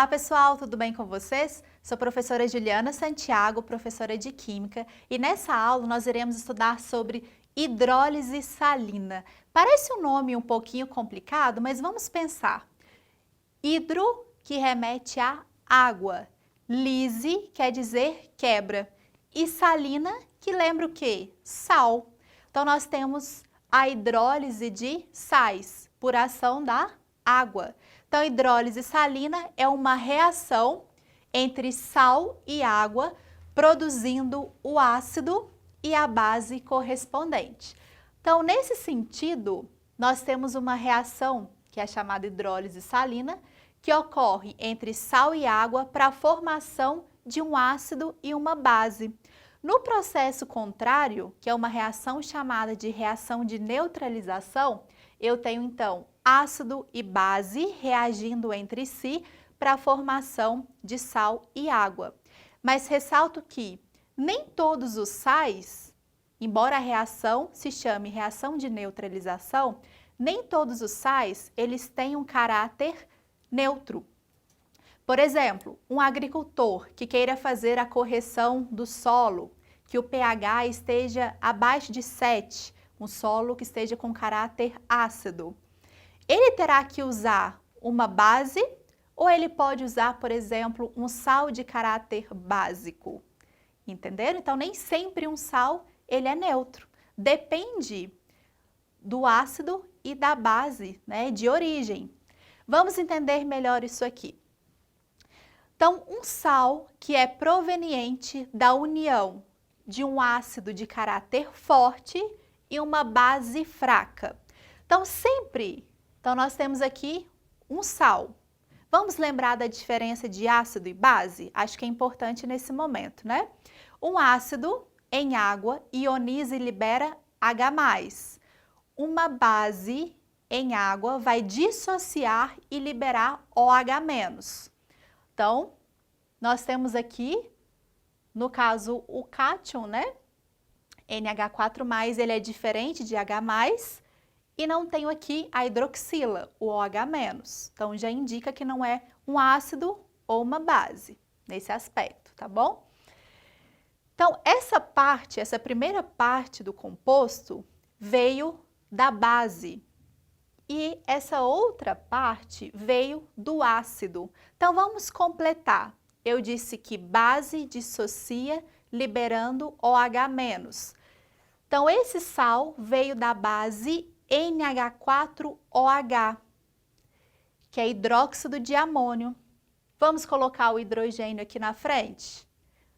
Olá pessoal, tudo bem com vocês? Sou a professora Juliana Santiago, professora de Química, e nessa aula nós iremos estudar sobre hidrólise salina. Parece um nome um pouquinho complicado, mas vamos pensar. Hidro, que remete a água, lise quer dizer quebra, e salina, que lembra o quê? Sal. Então nós temos a hidrólise de sais, por ação da água. Então, a hidrólise salina é uma reação entre sal e água, produzindo o ácido e a base correspondente. Então, nesse sentido, nós temos uma reação, que é chamada hidrólise salina, que ocorre entre sal e água para a formação de um ácido e uma base. No processo contrário, que é uma reação chamada de reação de neutralização, eu tenho então ácido e base reagindo entre si para a formação de sal e água. Mas ressalto que nem todos os sais, embora a reação se chame reação de neutralização, nem todos os sais eles têm um caráter neutro. Por exemplo, um agricultor que queira fazer a correção do solo, que o pH esteja abaixo de 7, um solo que esteja com caráter ácido. Ele terá que usar uma base ou ele pode usar, por exemplo, um sal de caráter básico. Entenderam? Então, nem sempre um sal ele é neutro. Depende do ácido e da base, né, de origem. Vamos entender melhor isso aqui. Então, um sal que é proveniente da união de um ácido de caráter forte e uma base fraca. Então nós temos aqui um sal. Vamos lembrar da diferença de ácido e base? Acho que é importante nesse momento, né? Um ácido em água ioniza e libera H+. Uma base em água vai dissociar e liberar OH-. Então, nós temos aqui, no caso, o cátion, né? NH4+, ele é diferente de H+, e não tenho aqui a hidroxila, o OH-. Então, já indica que não é um ácido ou uma base, nesse aspecto, tá bom? Então, essa primeira parte do composto veio da base e essa outra parte veio do ácido. Então, vamos completar. Eu disse que base dissocia liberando OH-. Então, esse sal veio da base NH4OH, que é hidróxido de amônio. Vamos colocar o hidrogênio aqui na frente?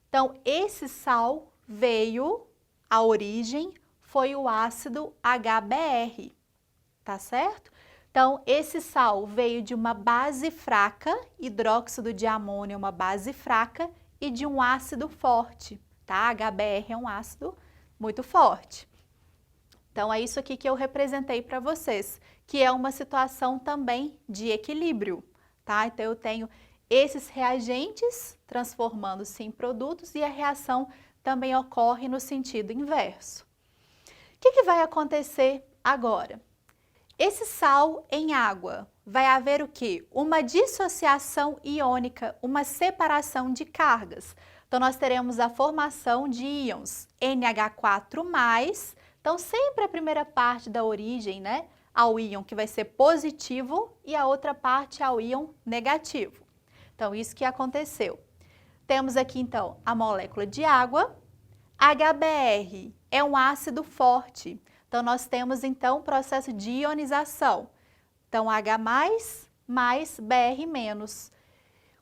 Então, esse sal veio, a origem foi o ácido HBr, tá certo? Então, esse sal veio de uma base fraca, hidróxido de amônio é uma base fraca, e de um ácido forte, tá? HBr é um ácido muito forte. Então, é isso aqui que eu representei para vocês, que é uma situação também de equilíbrio, tá? Então, eu tenho esses reagentes transformando-se em produtos e a reação também ocorre no sentido inverso. O que vai acontecer agora? Esse sal em água, vai haver o quê? Uma dissociação iônica, uma separação de cargas. Então, nós teremos a formação de íons NH4+, então sempre a primeira parte da origem, né, ao íon que vai ser positivo e a outra parte ao íon negativo. Então, isso que aconteceu. Temos aqui, então, a molécula de água. HBr é um ácido forte. Então, nós temos, então, o processo de ionização. Então, H+, mais Br-.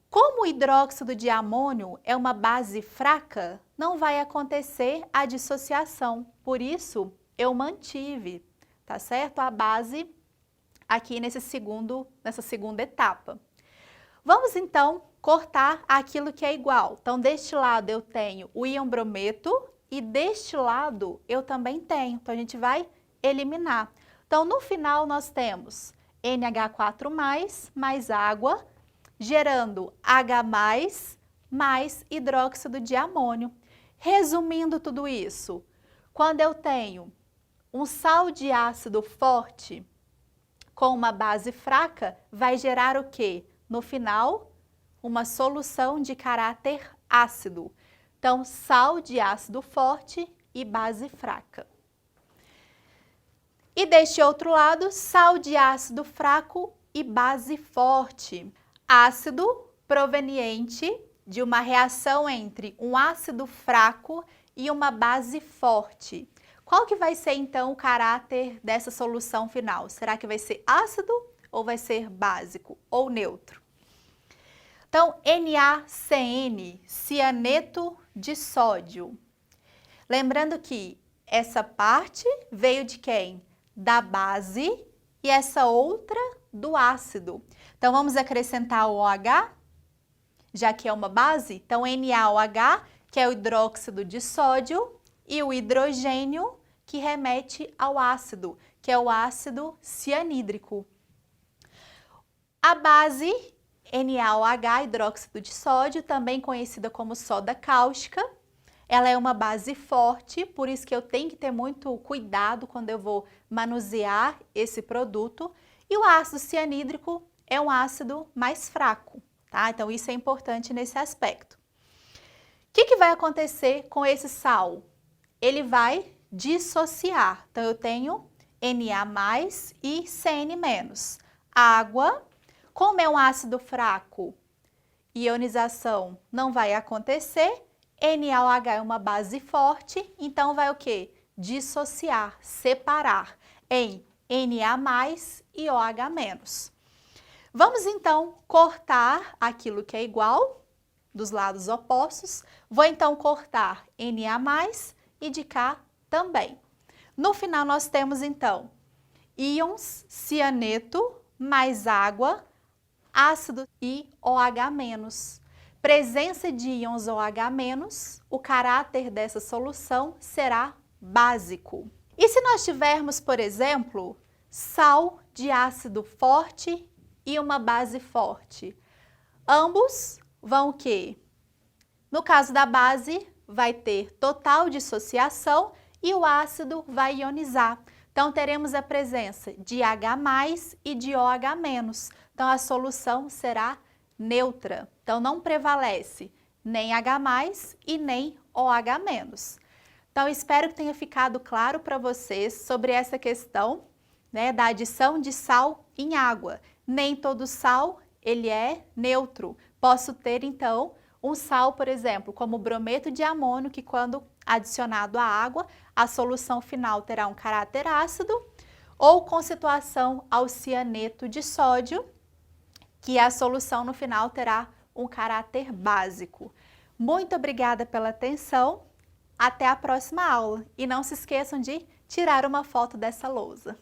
Como o hidróxido de amônio é uma base fraca, não vai acontecer a dissociação. Por isso, eu mantive, tá certo? A base aqui nessa segunda etapa. Vamos, então, cortar aquilo que é igual. Então, deste lado eu tenho o íon brometo e deste lado eu também tenho. Então, a gente vai eliminar. Então, no final, nós temos NH4+, mais água, gerando H+, mais hidróxido de amônio. Resumindo tudo isso, quando eu tenho um sal de ácido forte com uma base fraca, vai gerar o quê? No final, uma solução de caráter ácido. Então, sal de ácido forte e base fraca. E deste outro lado, sal de ácido fraco e base forte. Ácido proveniente de uma reação entre um ácido fraco e uma base forte. Qual que vai ser então o caráter dessa solução final? Será que vai ser ácido ou vai ser básico ou neutro? Então, NaCN, cianeto de sódio. Lembrando que essa parte veio de quem? Da base e essa outra do ácido. Então, vamos acrescentar o OH, já que é uma base. Então, NaOH, que é o hidróxido de sódio, e o hidrogênio, que remete ao ácido, que é o ácido cianídrico. A base NaOH, hidróxido de sódio, também conhecida como soda cáustica, ela é uma base forte, por isso que eu tenho que ter muito cuidado quando eu vou manusear esse produto. E o ácido cianídrico é um ácido mais fraco, tá? Então, isso é importante nesse aspecto. O que vai acontecer com esse sal? Ele vai dissociar. Então, eu tenho Na+ e Cn-. Água, como é um ácido fraco, ionização não vai acontecer. NaOH é uma base forte, então vai o quê? Dissociar, separar em Na+ e OH-. Vamos então cortar aquilo que é igual dos lados opostos. Vou então cortar Na+ e de cá também. No final nós temos então íons cianeto mais água, ácido e OH-. Presença de íons OH-, o caráter dessa solução será básico. E se nós tivermos, por exemplo, sal de ácido forte e uma base forte? Ambos vão o quê? No caso da base, vai ter total dissociação e o ácido vai ionizar. Então, teremos a presença de H+ e de OH-. Então, a solução será neutra. Então, não prevalece nem H+ e nem OH-. Então, espero que tenha ficado claro para vocês sobre essa questão, né, da adição de sal em água. Nem todo sal, ele é neutro. Posso ter, então, um sal, por exemplo, como o brometo de amônio, que quando adicionado à água, a solução final terá um caráter ácido, ou com situação ao cianeto de sódio, que a solução no final terá um caráter básico. Muito obrigada pela atenção, até a próxima aula. E não se esqueçam de tirar uma foto dessa lousa.